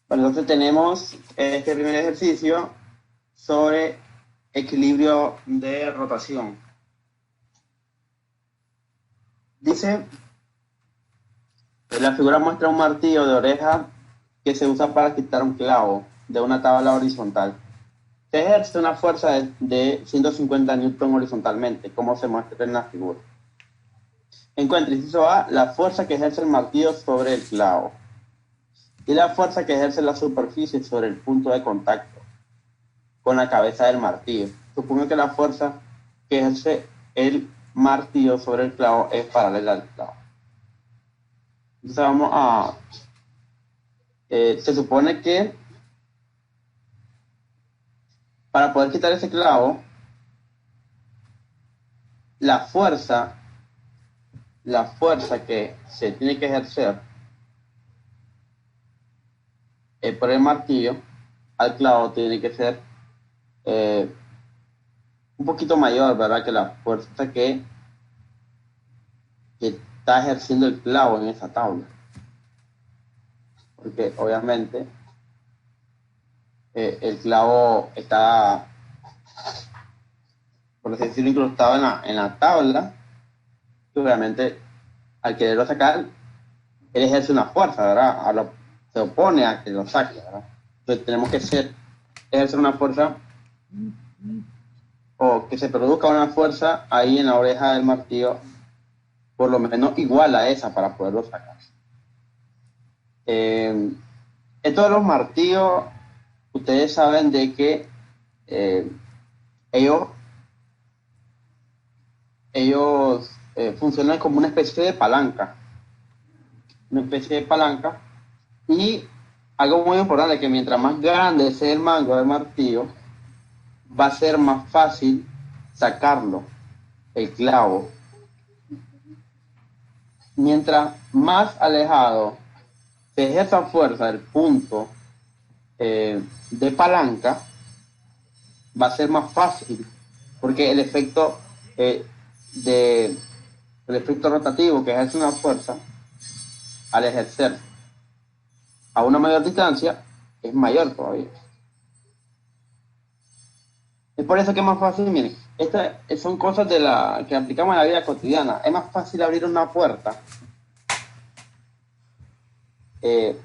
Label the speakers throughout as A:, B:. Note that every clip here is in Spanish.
A: Bueno, entonces tenemos este primer ejercicio sobre equilibrio de rotación. Dice, la figura muestra un martillo de oreja que se usa para quitar un clavo de una tabla horizontal. Se ejerce una fuerza de 150 newton horizontalmente, como se muestra en la figura. Encuentra, inciso A, la fuerza que ejerce el martillo sobre el clavo y la fuerza que ejerce la superficie sobre el punto de contacto con la cabeza del martillo. Supongo que la fuerza que ejerce el martillo sobre el clavo es paralela al clavo. Entonces vamos a... se supone que para poder quitar ese clavo, la fuerza, la fuerza que se tiene que ejercer por el martillo al clavo tiene que ser eh, un poquito mayor, ¿verdad? Que la fuerza que está ejerciendo el clavo en esa tabla. Porque obviamente el clavo está, por así decirlo, incrustado en la tabla, y obviamente al quererlo sacar, él ejerce una fuerza, ¿verdad? Se opone a que lo saque, ¿verdad? Entonces tenemos que ejercer una fuerza o que se produzca una fuerza ahí en la oreja del martillo, por lo menos igual a esa para poderlo sacar. Esto de los martillos, ustedes saben de que eh, ellos, ellos funcionan como una especie de palanca, y algo muy importante es que mientras más grande sea el mango del martillo, va a ser más fácil sacarlo, el clavo. Mientras más alejado se ejerza fuerza del punto de palanca, va a ser más fácil, porque eh, de, el efecto rotativo que ejerce una fuerza, al ejercer a una mayor distancia, es mayor todavía. Es por eso que es más fácil, miren, estas son cosas que aplicamos en la vida cotidiana. Es más fácil abrir una puerta eh,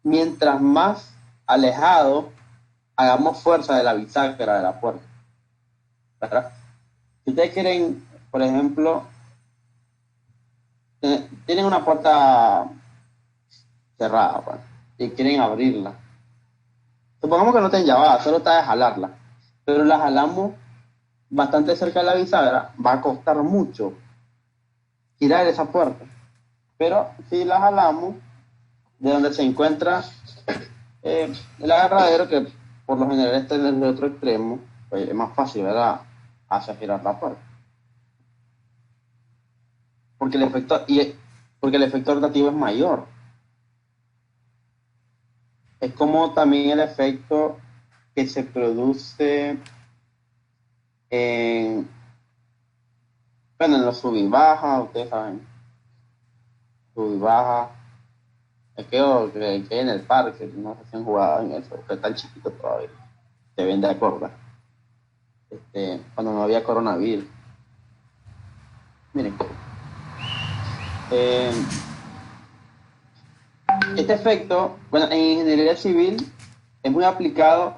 A: mientras más alejado hagamos fuerza de la bisagra de la puerta, ¿verdad? Si ustedes quieren, por ejemplo, tienen una puerta cerrada, pues, y quieren abrirla. Supongamos que no tienen llavada, solo está de jalarla, pero la jalamos bastante cerca de la bisagra, va a costar mucho girar esa puerta. Pero si la jalamos de donde se encuentra el agarradero, que por lo general está en el otro extremo, pues es más fácil, ¿verdad? Hacia girar la puerta. Porque porque el efecto rotativo es mayor. Es como también el efecto que se produce en, bueno, en los sub y baja, ustedes saben, sub y baja. Es que en el parque, no sé si han jugado en eso, que están chiquitos todavía, se ven de acuerdo. Cuando no había coronavirus. Miren, eh, este efecto, bueno, en ingeniería civil es muy aplicado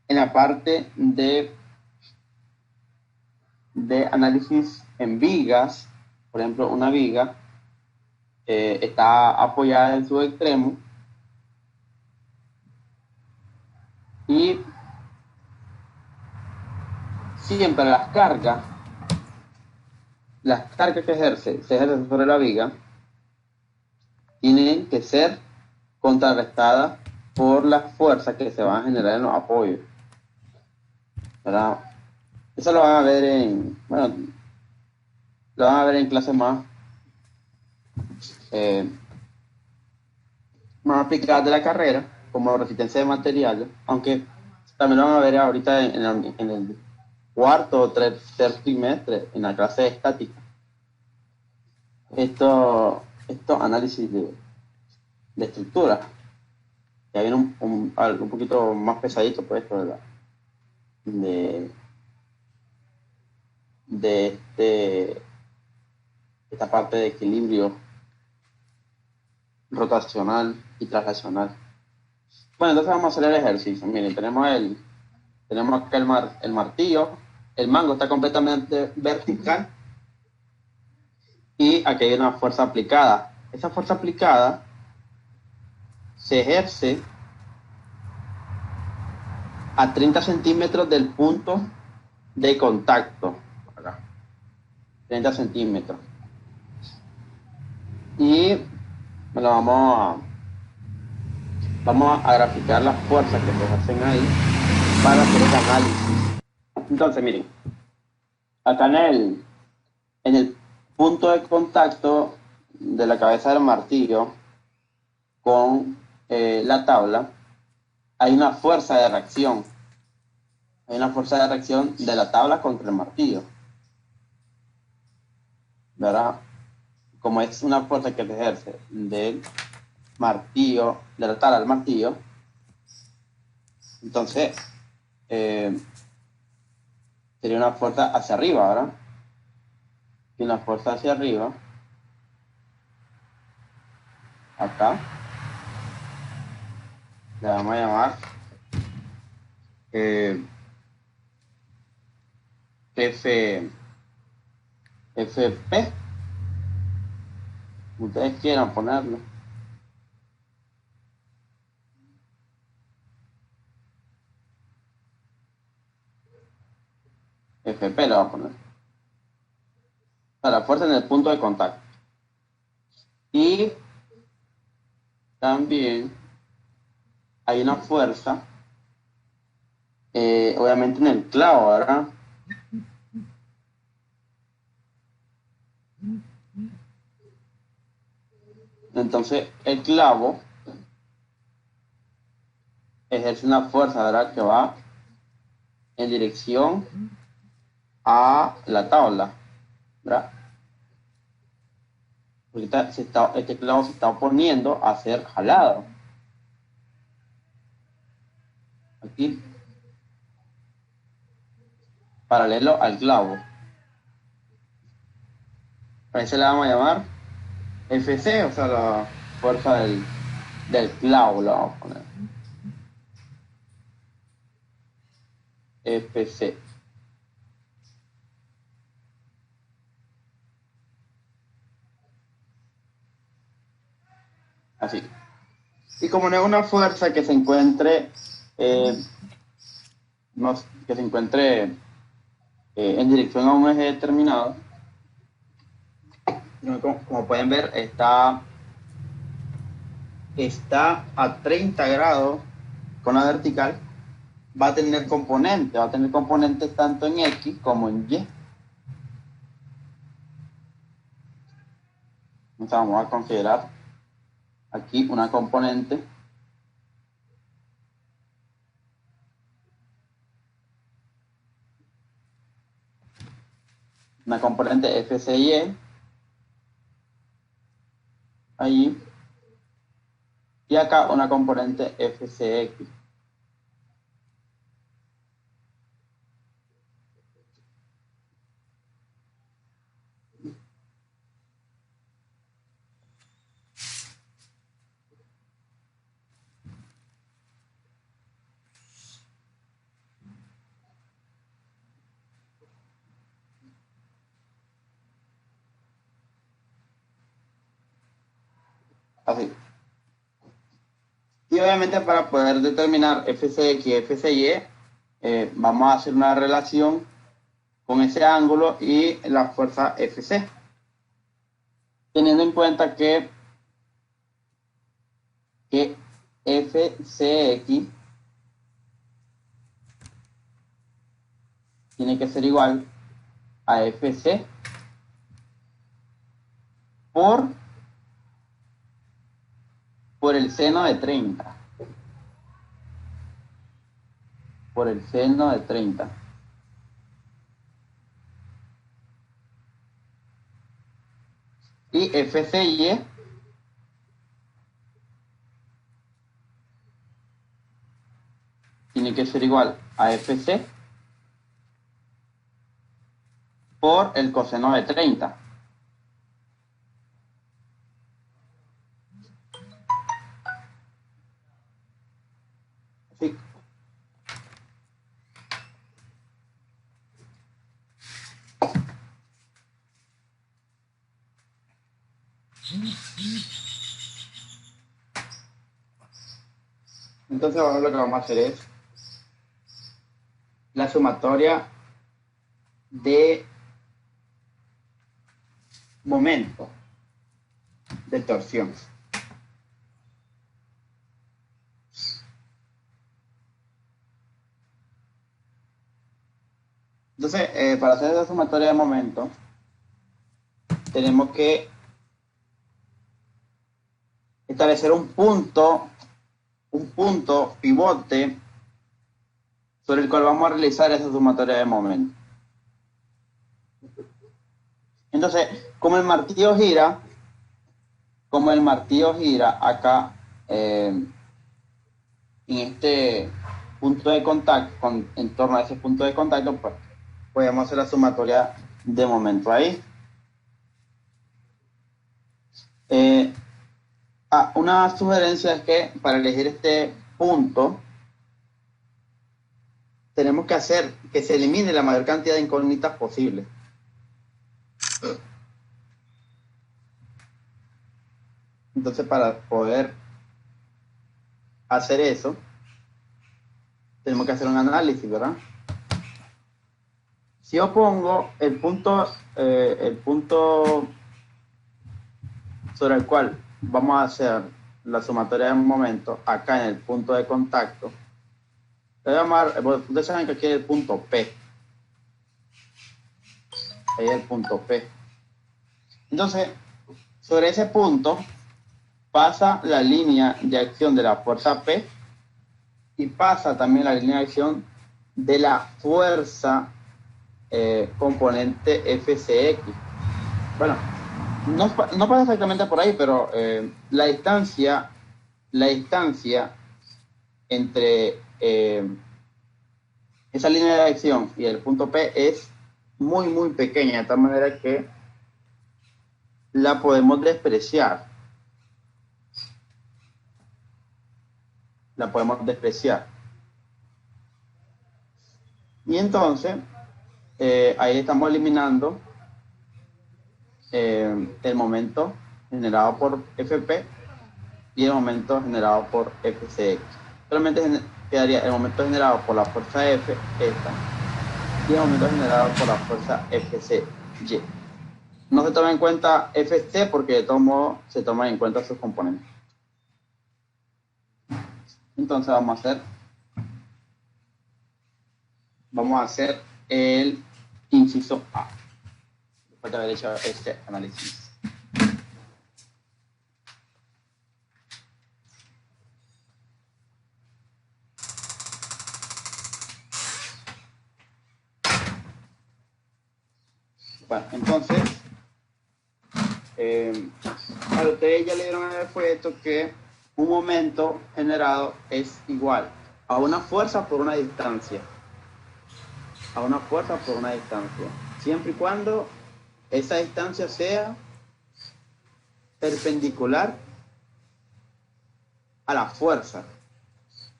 A: en la parte de análisis en vigas. Por ejemplo, una viga está apoyada en su extremo y siempre las cargas que se ejercen sobre la viga, tienen que ser contrarrestadas por las fuerzas que se van a generar en los apoyos, ¿verdad? Eso lo van a ver bueno, lo van a ver en clases eh, más aplicadas de la carrera, como resistencia de materiales, aunque también lo van a ver ahorita en el cuarto o tercer trimestre, en la clase de estática. Esto análisis de estructura. Ya viene algo un poquito más pesadito, pues, esto de, de esta parte de equilibrio rotacional y traslacional. Bueno, entonces vamos a hacer el ejercicio. Miren, tenemos acá el martillo, el mango está completamente vertical y aquí hay una fuerza aplicada. Esa fuerza aplicada se ejerce a 30 centímetros del punto de contacto. Acá, 30 centímetros. Y bueno, vamos a graficar las fuerzas que se ejercen ahí para hacer el análisis. Entonces, miren, acá en el punto de contacto de la cabeza del martillo con la tabla, hay una fuerza de reacción. Hay una fuerza de reacción de la tabla contra el martillo. ¿Verdad? Como es una fuerza que se ejerce del martillo, de la tabla al martillo, entonces sería una fuerza hacia arriba, ¿verdad? Y una fuerza hacia arriba, acá, le vamos a llamar F, FP, ustedes quieran ponerlo. FP le va a poner. O sea, la fuerza en el punto de contacto. Y también hay una fuerza, obviamente en el clavo, ¿verdad? Entonces el clavo ejerce una fuerza, ¿verdad? Que va en dirección a la tabla, ¿verdad? Porque este clavo se está oponiendo a ser jalado. Aquí, paralelo al clavo. A ese le vamos a llamar FC, o sea, la fuerza del clavo, lo vamos a poner. FC. Así. Y como no es una fuerza que se encuentre, que se encuentre en dirección a un eje determinado, como pueden ver, está a 30 grados con la vertical, va a tener componentes tanto en X como en Y. Entonces vamos a considerar aquí una componente FCY ahí, y acá una componente FCX. Así. Y obviamente para poder determinar FCX y FCY, vamos a hacer una relación con ese ángulo y la fuerza FC. Teniendo en cuenta que FCX tiene que ser igual a FC por el seno de 30. Por el seno de 30. Y FCY tiene que ser igual a FC por el coseno de 30. Sí. Entonces ahora lo que vamos a hacer es la sumatoria de momento de torsión. Entonces, para hacer esa sumatoria de momento, tenemos que establecer un punto pivote sobre el cual vamos a realizar esa sumatoria de momento. Entonces, como el martillo gira acá en este punto de contacto, en torno a ese punto de contacto, pues podemos hacer la sumatoria de momento ahí. Una sugerencia es que para elegir este punto tenemos que hacer que se elimine la mayor cantidad de incógnitas posible. Entonces, para poder hacer eso, tenemos que hacer un análisis, ¿verdad? Si yo pongo el punto sobre el cual vamos a hacer la sumatoria de momento acá en el punto de contacto, le voy a llamar, ustedes saben que aquí hay el punto P. Ahí es el punto P. Entonces, sobre ese punto pasa la línea de acción de la fuerza P y pasa también la línea de acción de la fuerza componente FCX. Bueno, no pasa exactamente por ahí, pero la distancia entre esa línea de acción y el punto P es muy, muy pequeña, de tal manera que la podemos despreciar. Y entonces, ahí estamos eliminando el momento generado por FP y el momento generado por FCX. Solamente quedaría el momento generado por la fuerza F, esta, y el momento generado por la fuerza FCY. No se toma en cuenta FC porque de todos modos se toman en cuenta sus componentes. Entonces vamos a hacer el inciso A, después de haber hecho este análisis. Bueno, entonces, a ustedes ya le dieron en el folleto que un momento generado es igual a una fuerza por una distancia. Siempre y cuando esa distancia sea perpendicular a la fuerza.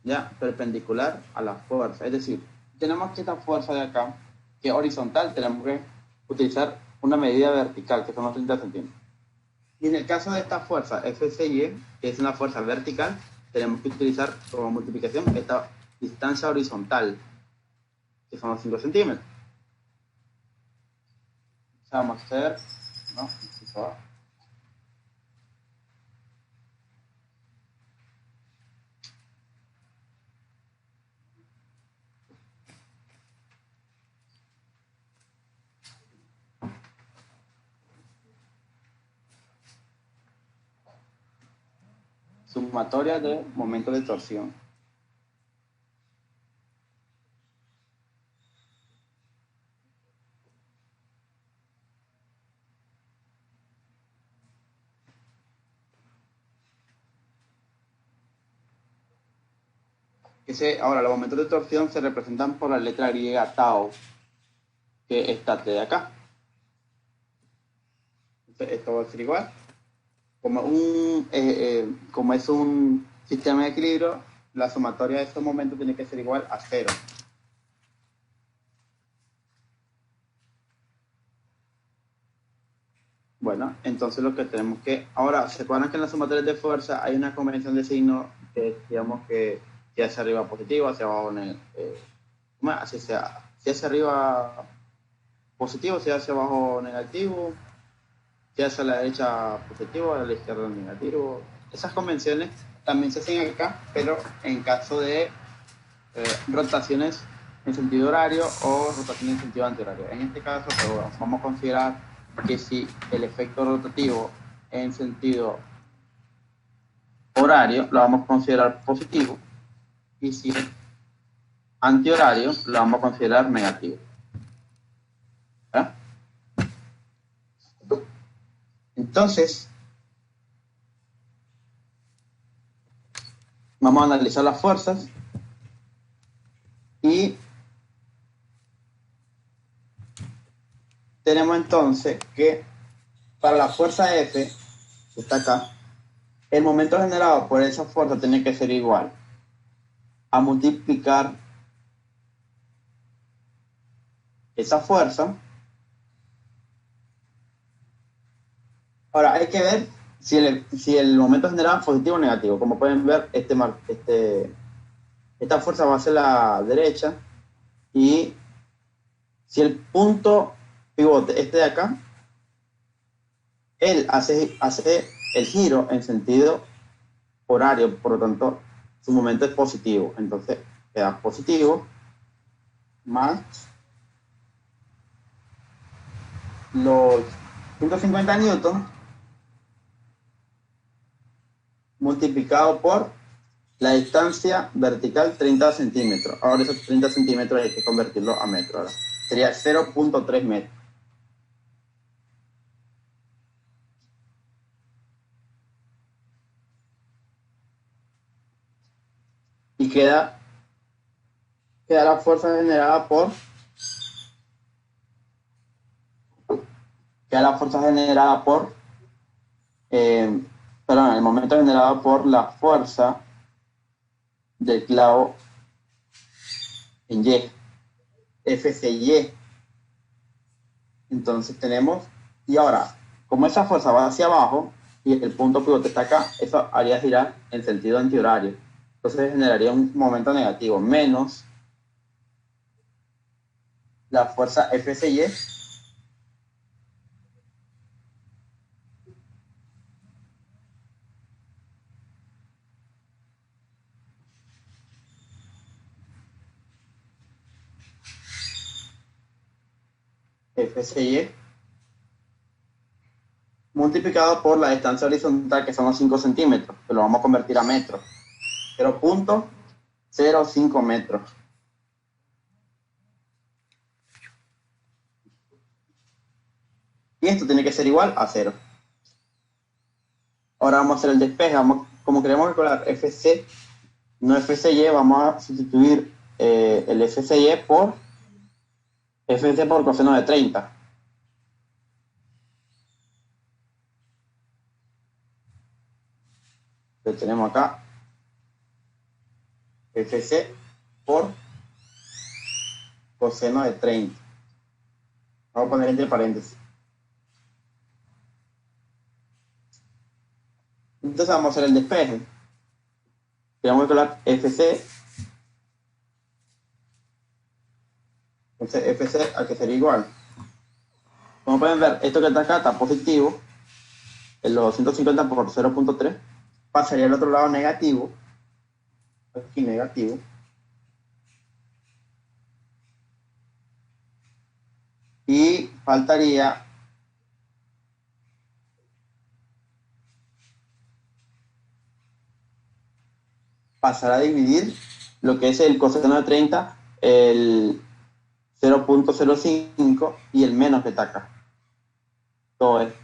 A: Ya, perpendicular a la fuerza. Es decir, tenemos que esta fuerza de acá, que es horizontal, tenemos que utilizar una medida vertical, que son los 30 centímetros. Y en el caso de esta fuerza FCY, que es una fuerza vertical, tenemos que utilizar como multiplicación esta distancia horizontal, que son los 5 centímetros. O sea, vamos a hacer, ¿no? Sumatoria de momento de torsión. Ahora, los momentos de torsión se representan por la letra griega tau, que está de acá. Entonces, esto va a ser igual. Como es un sistema de equilibrio, la sumatoria de estos momentos tiene que ser igual a 0. Bueno, entonces lo que tenemos que... Ahora, ¿se acuerdan que en las sumatorias de fuerza hay una convención de signos que digamos que si hacia arriba positivo, hacia abajo si hacia arriba positivo, si hacia abajo negativo, si hacia la derecha positivo, a la izquierda negativo? Esas convenciones también se hacen acá, pero en caso de rotaciones en sentido horario o rotaciones en sentido antihorario. En este caso, pues, vamos a considerar que si el efecto rotativo en sentido horario lo vamos a considerar positivo y si es antihorario lo vamos a considerar negativo. ¿verdad? Entonces, vamos a analizar las fuerzas y tenemos entonces que para la fuerza F, que está acá, el momento generado por esa fuerza tiene que ser igual a multiplicar esa fuerza. Ahora, hay que ver si el momento generado es positivo o negativo. Como pueden ver, esta fuerza va hacia la derecha y si el punto pivote de acá, él hace el giro en sentido horario, por lo tanto, su momento es positivo. Entonces, queda positivo más los 150 newtons multiplicado por la distancia vertical 30 centímetros. Ahora esos 30 centímetros hay que convertirlo a metros. Ahora sería 0.3 metros. Y queda la fuerza generada por el momento generado por la fuerza del clavo en Y, FCY. Entonces tenemos, y ahora, como esa fuerza va hacia abajo y el punto pivote está acá, eso haría girar en sentido antihorario. Entonces generaría un momento negativo, menos la fuerza FCY FCY multiplicado por la distancia horizontal, que son los 5 centímetros, que lo vamos a convertir a metros. 0.05 metros. Y esto tiene que ser igual a 0. Ahora vamos a hacer el despeje. Como queremos calcular FC, no FCY, vamos a sustituir el FCY por FC por coseno de 30. Entonces tenemos acá FC por coseno de 30. Vamos a poner entre paréntesis. Entonces vamos a hacer el despeje. Queremos calcular FC. Entonces FC a que sería igual. Como pueden ver, esto que está acá está positivo. En los 250 por 0.3 pasaría al otro lado negativo. Aquí negativo. Y faltaría pasar a dividir lo que es el coseno de 30, el 0.05 y el menos que está acá. Todo esto.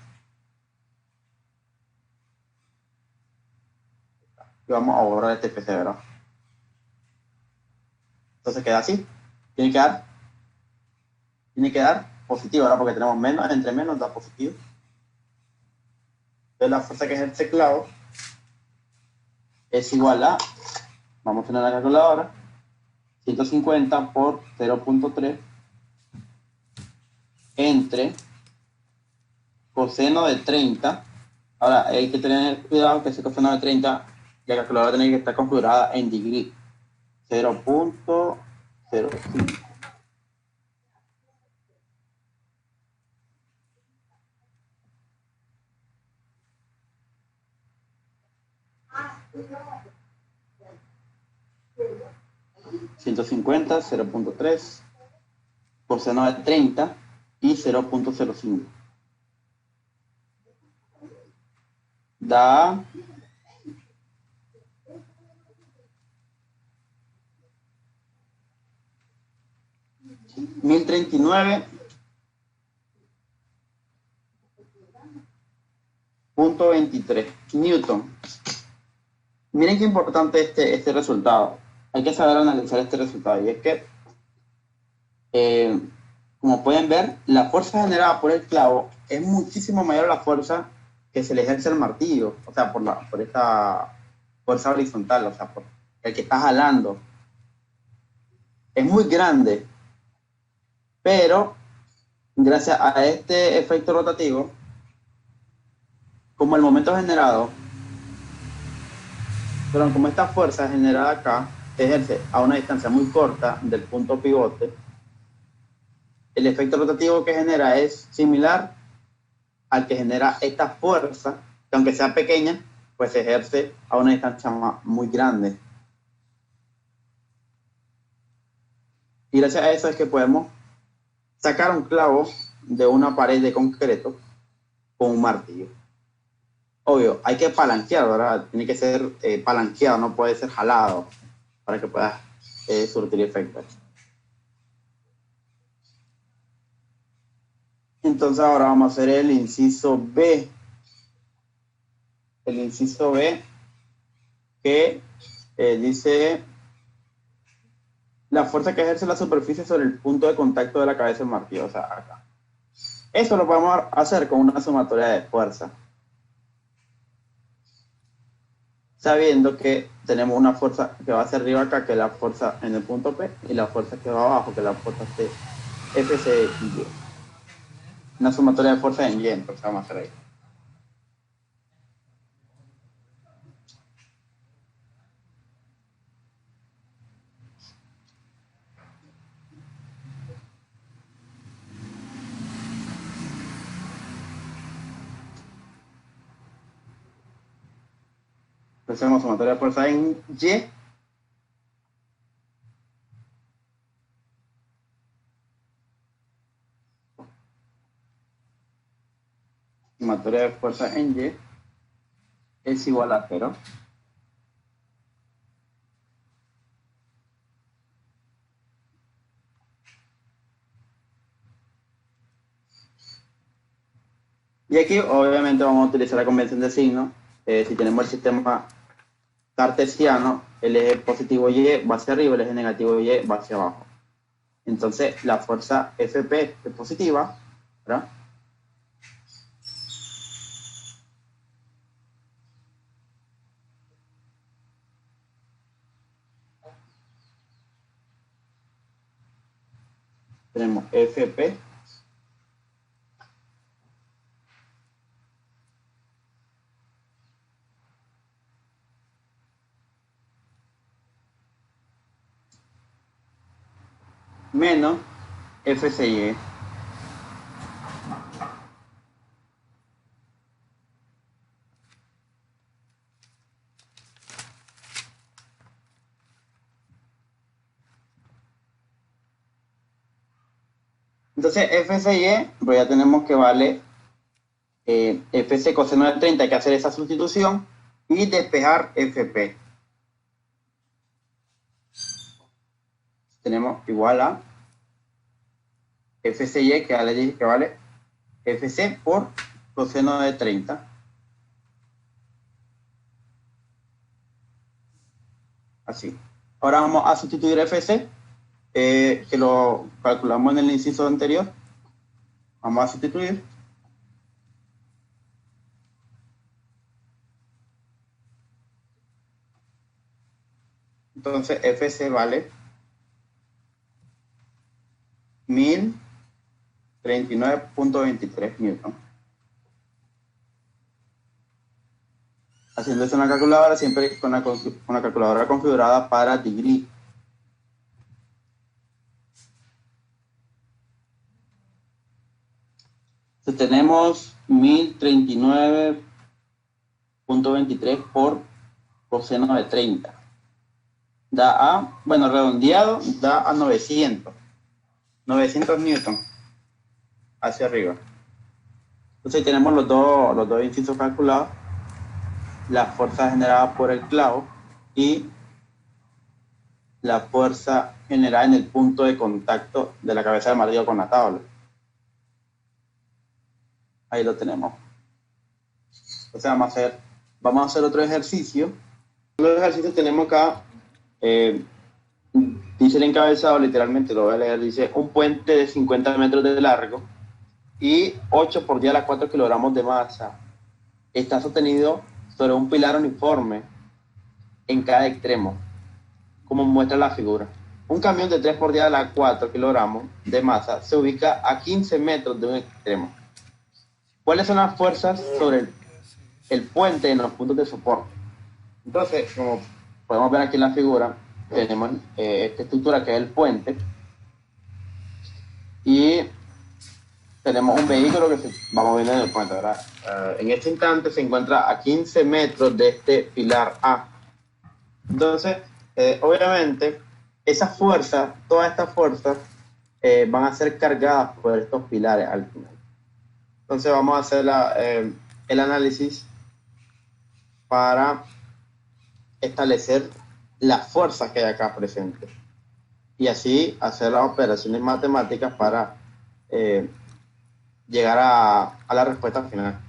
A: Y vamos a borrar este PC, ¿verdad? Entonces queda así. Tiene que dar positivo, ahora porque tenemos menos, entre menos da positivo. Entonces la fuerza que ejerce el clavo es igual a, vamos a tener la calculadora, 150 por 0.3 entre coseno de 30. Ahora hay que tener cuidado que ese coseno de 30, la calculadora tiene que estar configurada en degree, 0.05. 150, 0.3, coseno de 30 y 0.05. Da 1039.23 Newton. Miren qué importante este resultado. Hay que saber analizar este resultado. Y es que, como pueden ver, la fuerza generada por el clavo es muchísimo mayor a la fuerza que se le ejerce al martillo. O sea, por esta fuerza horizontal, o sea, por el que está jalando. Es muy grande. Pero, gracias a este efecto rotativo, como el momento generado, pero como esta fuerza generada acá se ejerce a una distancia muy corta del punto pivote, el efecto rotativo que genera es similar al que genera esta fuerza, que aunque sea pequeña, pues se ejerce a una distancia muy grande. Y gracias a eso es que podemos sacar un clavo de una pared de concreto con un martillo. Obvio, hay que palanquear, ¿verdad? Tiene que ser palanqueado, no puede ser jalado para que pueda surtir efectos. Entonces ahora vamos a hacer el inciso B. El inciso B que dice la fuerza que ejerce la superficie sobre el punto de contacto de la cabeza del martillo, o sea, acá. Eso lo podemos hacer con una sumatoria de fuerza, sabiendo que tenemos una fuerza que va hacia arriba acá, que es la fuerza en el punto P, y la fuerza que va abajo, que es la fuerza FC y Y. Una sumatoria de fuerza en Y, entonces vamos a hacer ahí. Entonces hacemos sumatoria de fuerza en Y. Sumatoria de fuerza en Y es igual a 0. Y aquí obviamente vamos a utilizar la convención de signos. Si tenemos el sistema cartesiano, el eje positivo Y va hacia arriba, el eje negativo Y va hacia abajo. Entonces la fuerza FP es positiva, ¿verdad? Tenemos FP menos FCY. Entonces FCY, pues ya tenemos que vale FC coseno de 30, hay que hacer esa sustitución y despejar FP. Tenemos igual a FCY, que ya le dije que vale FC por coseno de 30. Así. Ahora vamos a sustituir FC que lo calculamos en el inciso anterior. Vamos a sustituir. Entonces FC vale 1039.23 newton. Haciendo esto en la calculadora, siempre con la calculadora configurada para degree. Entonces tenemos 1039.23 por coseno de 30. Da a, bueno, redondeado, da a 900 newton hacia arriba. Entonces tenemos los dos incisos calculados, la fuerza generada por el clavo y la fuerza generada en el punto de contacto de la cabeza del martillo con la tabla. Ahí lo tenemos. Entonces vamos a hacer otro ejercicio. Los ejercicios tenemos acá, dice el encabezado, literalmente lo voy a leer, dice un puente de 50 metros de largo y 8 por 10 a la 4 kilogramos de masa. Está sostenido sobre un pilar uniforme en cada extremo, como muestra la figura. Un camión de 3 por 10 a la 4 kilogramos de masa se ubica a 15 metros de un extremo. ¿Cuáles son las fuerzas sobre el puente en los puntos de soporte? Entonces, como podemos ver aquí en la figura, tenemos esta estructura que es el puente y tenemos un vehículo que se va moviendo en el puente, ¿verdad? En este instante se encuentra a 15 metros de este pilar A. Entonces, obviamente, esas fuerzas, todas estas fuerzas, van a ser cargadas por estos pilares al final. Entonces vamos a hacer el análisis para establecer las fuerzas que hay acá presentes y así hacer las operaciones matemáticas para llegar a la respuesta final.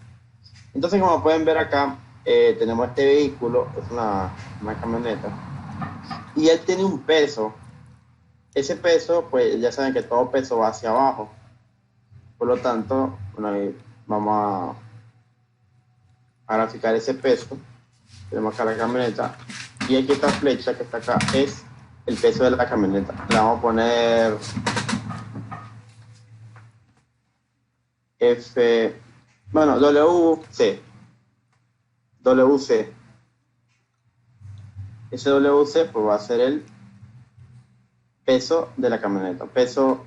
A: Entonces, como pueden ver acá, tenemos este vehículo, es una camioneta, y él tiene un peso. Ese peso, pues ya saben que todo peso va hacia abajo. Por lo tanto, bueno, ahí vamos a graficar ese peso. Tenemos acá la camioneta y aquí esta flecha que está acá es el peso de la camioneta. Le vamos a poner WC. Ese WC pues va a ser el peso de la camioneta. Peso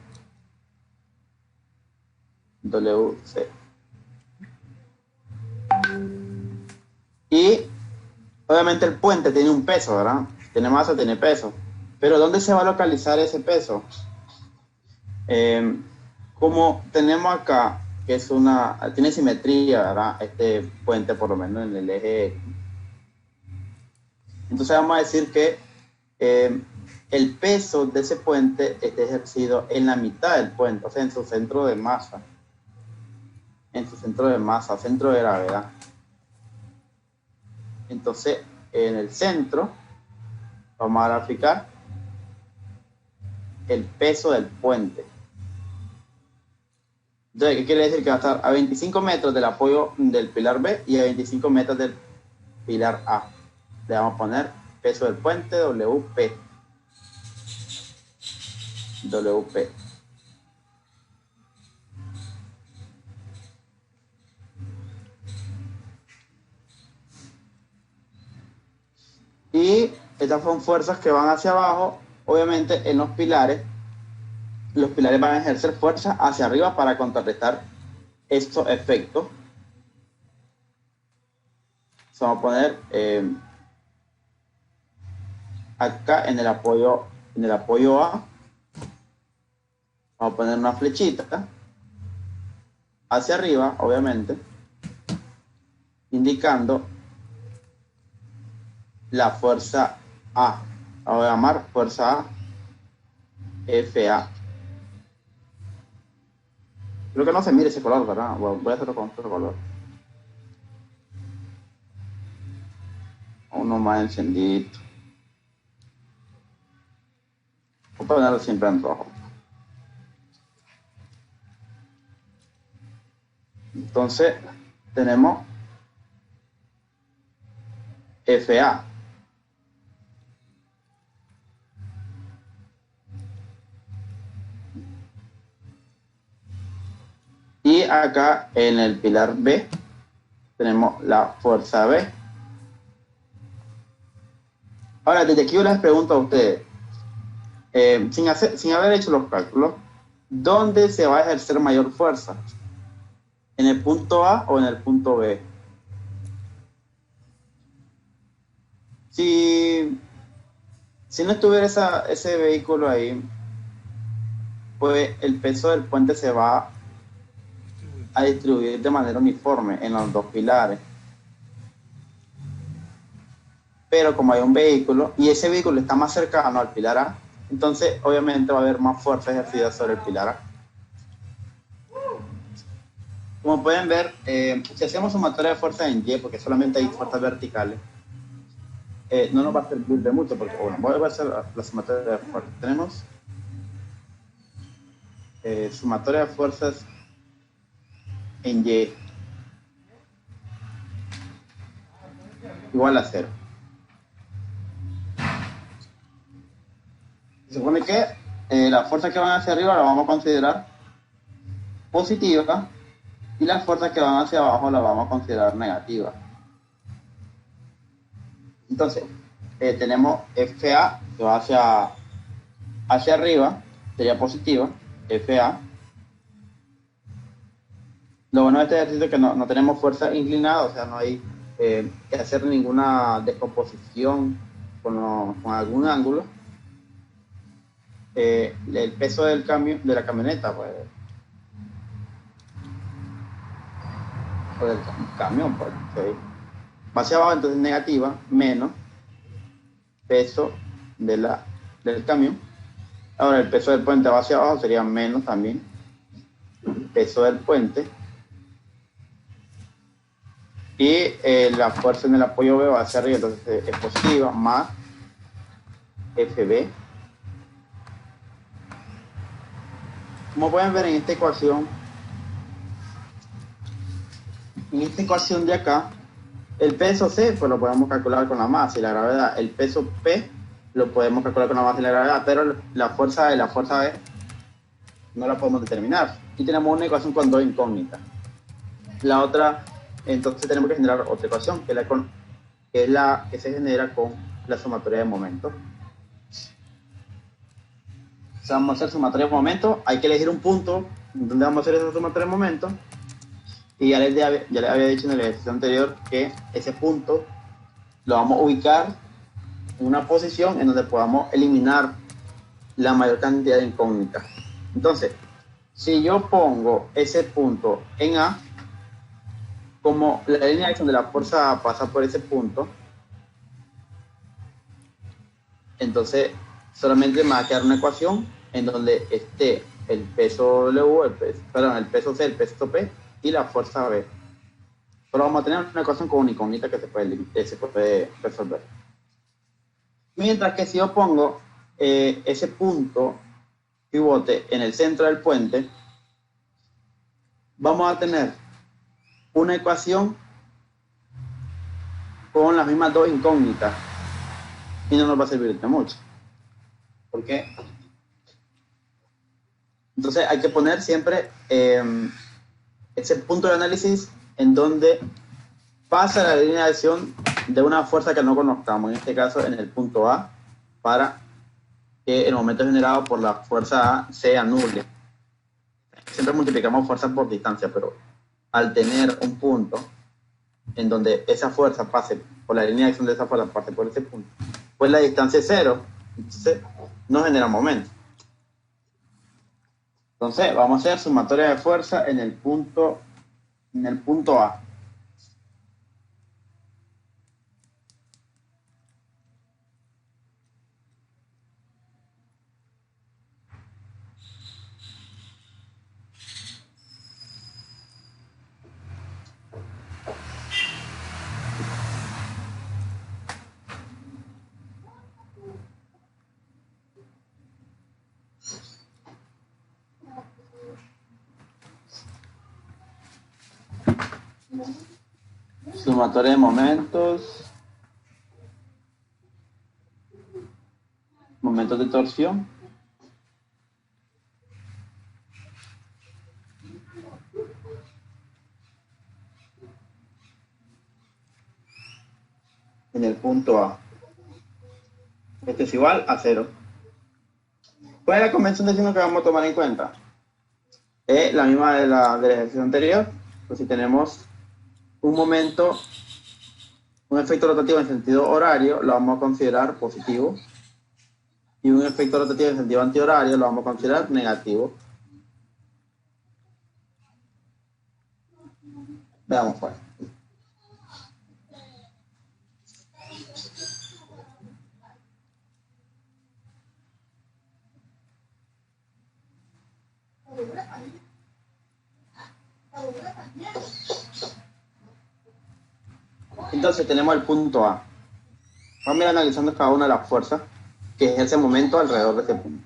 A: WC. Y obviamente el puente tiene un peso, ¿verdad? Tiene masa, tiene peso. Pero ¿dónde se va a localizar ese peso? Como tenemos acá, que tiene simetría, ¿verdad? Este puente, por lo menos en el eje X. Entonces vamos a decir que el peso de ese puente está ejercido en la mitad del puente, o sea, en su centro de masa. Centro de gravedad. Entonces, en el centro, vamos a graficar el peso del puente. Entonces, ¿qué quiere decir? Que va a estar a 25 metros del apoyo del pilar B y a 25 metros del pilar A. Le vamos a poner peso del puente WP. Y estas son fuerzas que van hacia abajo. Obviamente en los pilares van a ejercer fuerza hacia arriba para contrarrestar estos efectos. Vamos a poner acá en el apoyo A, vamos a poner una flechita hacia arriba, obviamente, indicando la fuerza A. La voy a llamar fuerza A, FA. Creo que no se mire ese color, ¿verdad? Bueno, voy a hacerlo con otro color. Uno más encendido. ponerlo siempre en rojo. Entonces, tenemos FA. Y acá en el pilar B tenemos la fuerza B. Ahora, desde aquí yo les pregunto a ustedes, sin haber hecho los cálculos, ¿dónde se va a ejercer mayor fuerza? ¿En el punto A o en el punto B? Si no estuviera ese vehículo ahí, pues el peso del puente se va a distribuir de manera uniforme en los dos pilares. Pero como hay un vehículo y ese vehículo está más cercano al pilar A, entonces obviamente va a haber más fuerza ejercida sobre el pilar A. Como pueden ver, si hacemos sumatoria de fuerza en Y, porque solamente hay fuerzas verticales, no nos va a servir de mucho, porque bueno, voy a hacer la sumatoria de fuerzas. Tenemos sumatoria de fuerzas en Y igual a 0. Se supone que las fuerzas que van hacia arriba las vamos a considerar positivas y las fuerzas que van hacia abajo las vamos a considerar negativas. Entonces, tenemos FA que va hacia arriba, sería positiva, FA. Lo bueno de este ejercicio es que no tenemos fuerza inclinada, o sea, no hay que hacer ninguna descomposición con algún ángulo. El peso de la camioneta, pues, o del camión, pues, ¿sí? Va hacia abajo, entonces negativa, menos peso del camión. Ahora el peso del puente va hacia abajo, sería menos también peso del puente. Y la fuerza en el apoyo B va hacia arriba, entonces es positiva, más FB. Como pueden ver en esta ecuación de acá, el peso C pues lo podemos calcular con la masa y la gravedad. El peso P lo podemos calcular con la masa y la gravedad, pero la fuerza de la fuerza B no la podemos determinar. Aquí tenemos una ecuación con dos incógnitas. La otra, entonces tenemos que generar otra ecuación, que es la que se genera con la sumatoria de momentos. O sea, vamos a hacer sumatoria de momentos, hay que elegir un punto donde vamos a hacer esa sumatoria de momentos. Y ya les había dicho en el ejercicio anterior que ese punto lo vamos a ubicar en una posición en donde podamos eliminar la mayor cantidad de incógnitas. Entonces, si yo pongo ese punto en A, como la línea de acción de la fuerza pasa por ese punto, entonces solamente me va a quedar una ecuación en donde esté el peso W, el peso C, el peso P y la fuerza B. Solo vamos a tener una ecuación con una incógnita que se puede resolver. Mientras que si yo pongo ese punto pivote en el centro del puente, vamos a tener una ecuación con las mismas dos incógnitas y no nos va a servir de mucho. ¿Por qué? Entonces hay que poner siempre ese punto de análisis en donde pasa la línea de acción de una fuerza que no conozcamos, en este caso en el punto A, para que el momento generado por la fuerza A se anule. Siempre multiplicamos fuerzas por distancia, pero al tener un punto en donde esa fuerza pase por la línea de acción de esa fuerza, pase por ese punto, pues la distancia es cero, entonces no genera momento. Entonces vamos a hacer sumatoria de fuerza en el punto A. Sumatoria de momentos de torsión. En el punto A. Este es igual a 0. ¿Cuál es la convención de signo que vamos a tomar en cuenta? Es la misma del ejercicio anterior. Pues si tenemos un momento, un efecto rotativo en sentido horario, lo vamos a considerar positivo. Y un efecto rotativo en sentido antihorario lo vamos a considerar negativo. Veamos pues. Entonces tenemos el punto A. Vamos a ir analizando cada una de las fuerzas que ejerce momento alrededor de este punto.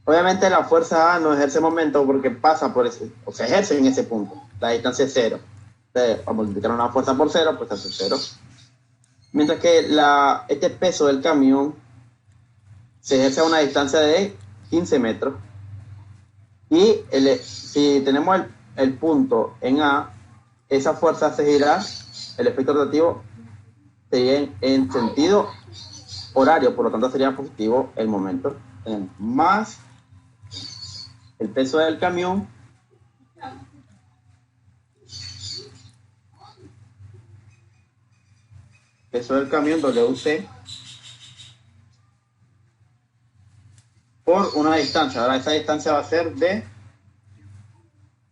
A: Obviamente la fuerza A no ejerce momento porque pasa por ese, o se ejerce en ese punto. La distancia es 0. Entonces, para multiplicar una fuerza por 0, pues hace 0. Mientras que este peso del camión se ejerce a una distancia de 15 metros. Y si tenemos el punto en A, esa fuerza hace girar, el efecto rotativo sería en sentido horario, por lo tanto sería positivo el momento. Más el peso del camión WC por una distancia. Ahora esa distancia va a ser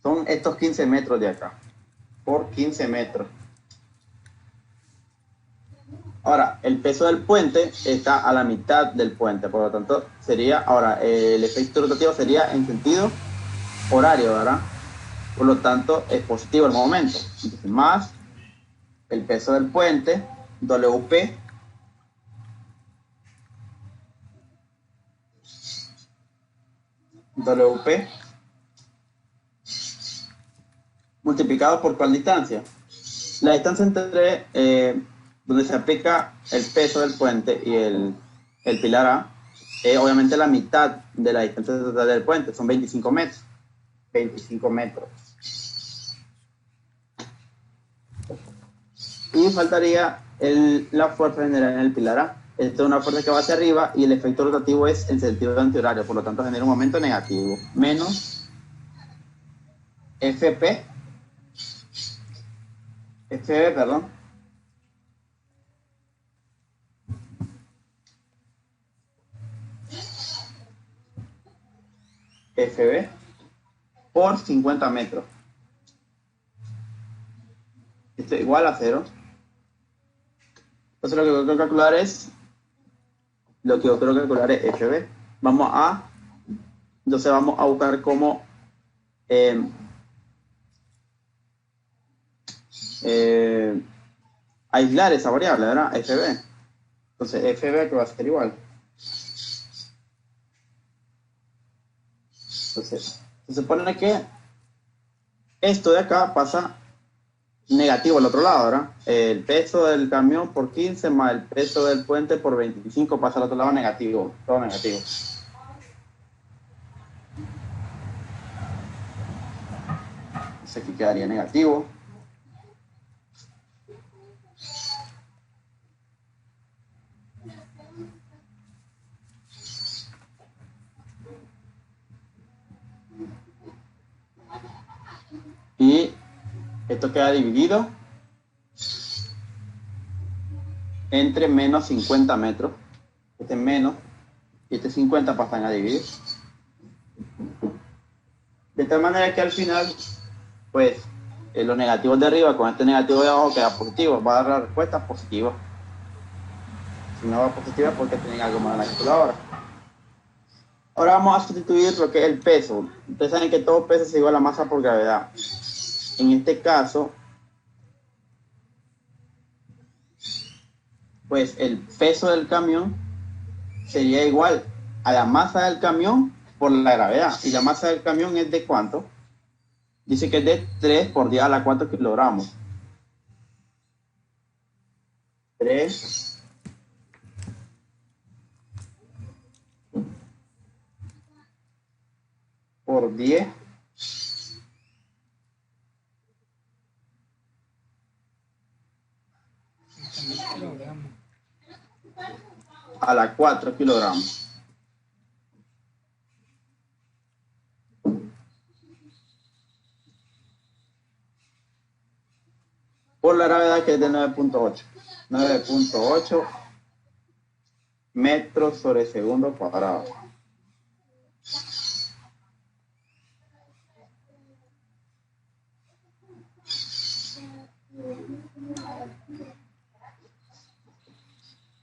A: son estos 15 metros de acá, por 15 metros. Ahora, el peso del puente está a la mitad del puente, por lo tanto sería, ahora el efecto rotativo sería en sentido horario, ¿verdad? Por lo tanto es positivo el momento. Entonces, más el peso del puente, WP, multiplicado por ¿cuál distancia? La distancia entre donde se aplica el peso del puente y el pilar A es obviamente la mitad de la distancia total del puente, son 25 metros. 25 metros. Y faltaría la fuerza general en el pilar A. Esta es una fuerza que va hacia arriba y el efecto rotativo es en sentido antihorario, por lo tanto genera un momento negativo. Menos FB, perdón. FB por 50 metros. Esto es igual a 0. Entonces lo que yo quiero calcular es FB. Entonces vamos a buscar cómo aislar esa variable, ¿verdad? FB. Entonces FB que va a ser igual. Entonces se supone que esto de acá pasa negativo al otro lado, ¿verdad? El peso del camión por 15 más el peso del puente por 25 pasa al otro lado negativo, todo negativo. Entonces aquí quedaría negativo. Y esto queda dividido entre menos 50 metros. Este es menos y este 50 pasan a dividir. De tal manera que al final, pues, los negativos de arriba con este negativo de abajo queda positivo. Va a dar la respuesta positiva. Si no va positiva, porque tienen algo más en la calculadora. Ahora vamos a sustituir lo que es el peso. Ustedes saben que todo peso es igual a masa por gravedad. En este caso, pues el peso del camión sería igual a la masa del camión por la gravedad. Y la masa del camión es de ¿cuánto? Dice que es de 3 por 10 a la 4 kilogramos. 3 por 10 a la 4 kilogramos. Por la gravedad, que es de 9.8. 9.8 metros sobre segundo cuadrado.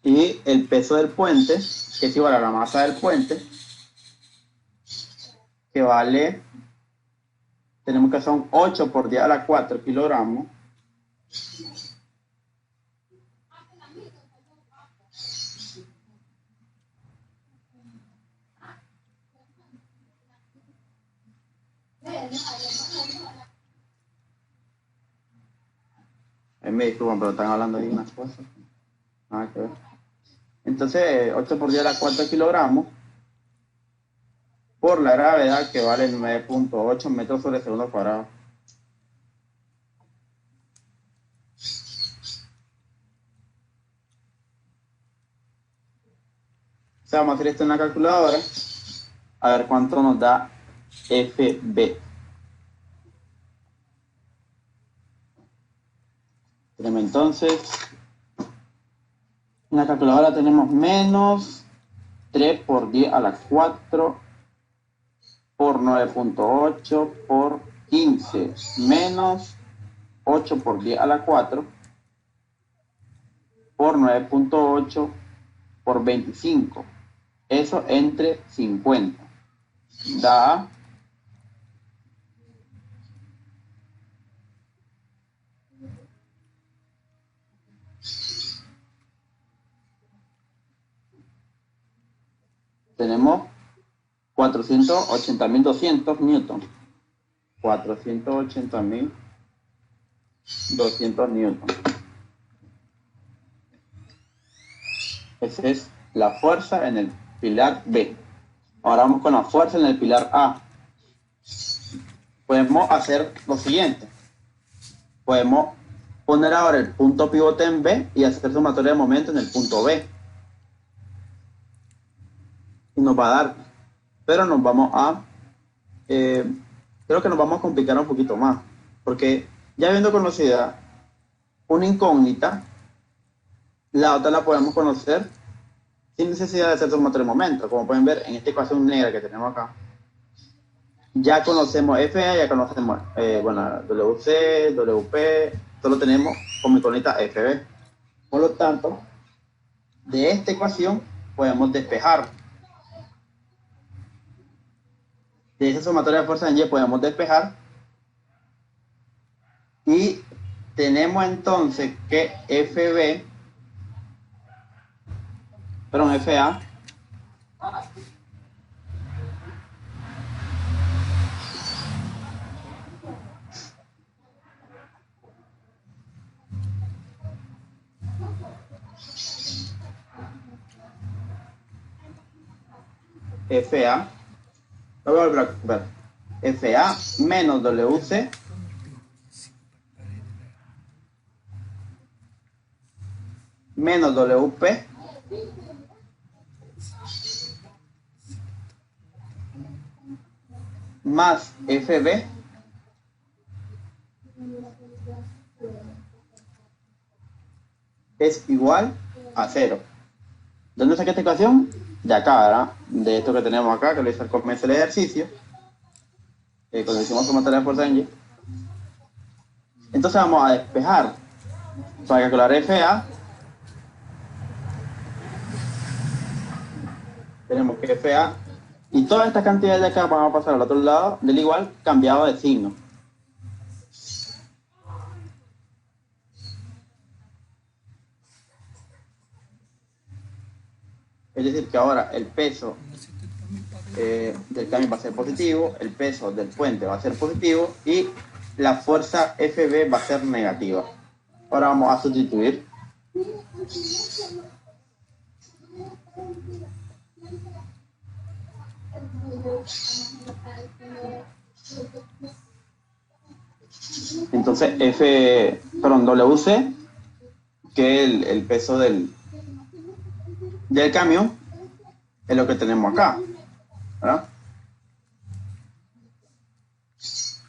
A: Y el peso del puente, que es igual a la masa del puente, que vale, tenemos que son 8 por 10 a la 4 kilogramos. Me disculpan, pero están hablando ahí unas cosas. Nada que ver. Entonces, 8 por 10 a la 4 kilogramos por la gravedad, que vale 9.8 metros sobre segundo cuadrado. O sea, vamos a hacer esto en la calculadora, a ver cuánto nos da FB. Entonces, en la calculadora tenemos menos 3 por 10 a la 4 por 9.8 por 15 menos 8 por 10 a la 4 por 9.8 por 25. Eso entre 50. Da tenemos 480.200 newton. 480.200 newton. Esa es la fuerza en el pilar B. Ahora vamos con la fuerza en el pilar A. Podemos hacer lo siguiente. Podemos poner ahora el punto pivote en B y hacer sumatoria de momento en el punto B. Y nos va a dar, pero nos vamos a, creo que nos vamos a complicar un poquito más, porque ya habiendo conocida una incógnita, la otra la podemos conocer sin necesidad de hacer sumatoria de momento. Como pueden ver, en esta ecuación negra que tenemos acá, ya conocemos FA, ya conocemos, bueno, WC, WP, solo tenemos como incógnita FB. Por lo tanto, de esta ecuación podemos despejar. De esa sumatoria de fuerza en Y podemos despejar. Y tenemos entonces que FB, perdón, FA, FA, lo voy a volver a ver, FA menos WC menos WP más FB es igual a 0. ¿De dónde saqué esta ecuación? De acá, ¿verdad? De esto que tenemos acá, que lo hice al comienzo del ejercicio, cuando hicimos sumatoria de fuerza en Y. Entonces vamos a despejar. Para calcular FA, tenemos que FA, y toda esta cantidad de acá van a pasar al otro lado del igual, cambiado de signo. Es decir, que ahora el peso del camión va a ser positivo, el peso del puente va a ser positivo y la fuerza FB va a ser negativa. Ahora vamos a sustituir. Entonces WC, que el peso del camión, es lo que tenemos acá, ¿verdad? Es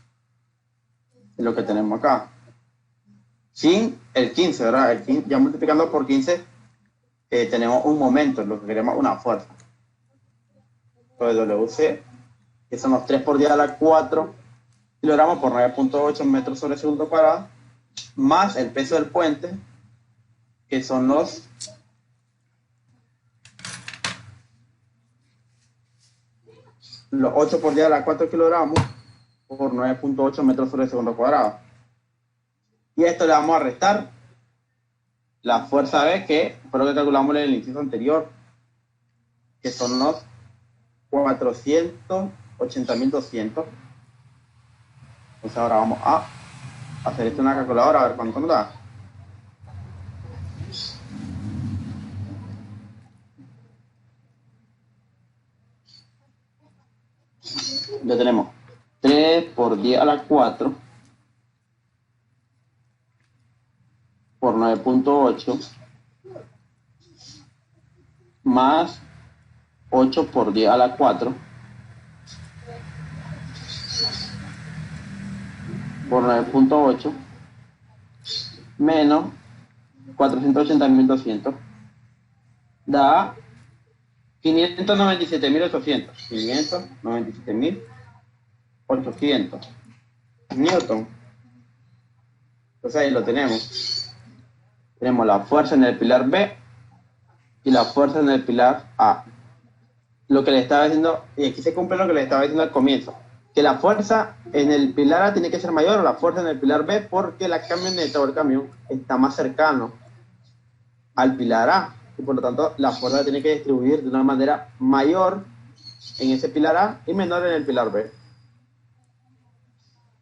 A: lo que tenemos acá. Sin el 15, ¿verdad? El 15, ya multiplicando por 15, tenemos un momento, lo que queremos una fuerza. Entonces WC, que son los 3 por 10 a la 4 kilogramos por 9.8 metros sobre segundo cuadrado, más el peso del puente, que son los 8 por 10 a la 4 kilogramos por 9.8 metros sobre segundo cuadrado. Y a esto le vamos a restar la fuerza B, que fue lo que calculamos en el inciso anterior, que son los 480.200. Entonces ahora vamos a hacer esto en una calculadora a ver cuánto nos da. Ya tenemos 3 por 10 a la 4 por 9.8 más 8 por 10 a la 4 por 9.8 menos 480.200 da 597.800. 597.800 Newton. Entonces ahí lo tenemos. Tenemos la fuerza en el pilar B y la fuerza en el pilar A. Lo que le estaba diciendo, y aquí se cumple lo que le estaba diciendo al comienzo, que la fuerza en el pilar A tiene que ser mayor a la fuerza en el pilar B, porque la camioneta o el camión está más cercano al pilar A, y por lo tanto la fuerza tiene que distribuir de una manera mayor en ese pilar A y menor en el pilar B.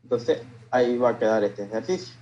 A: Entonces ahí va a quedar este ejercicio.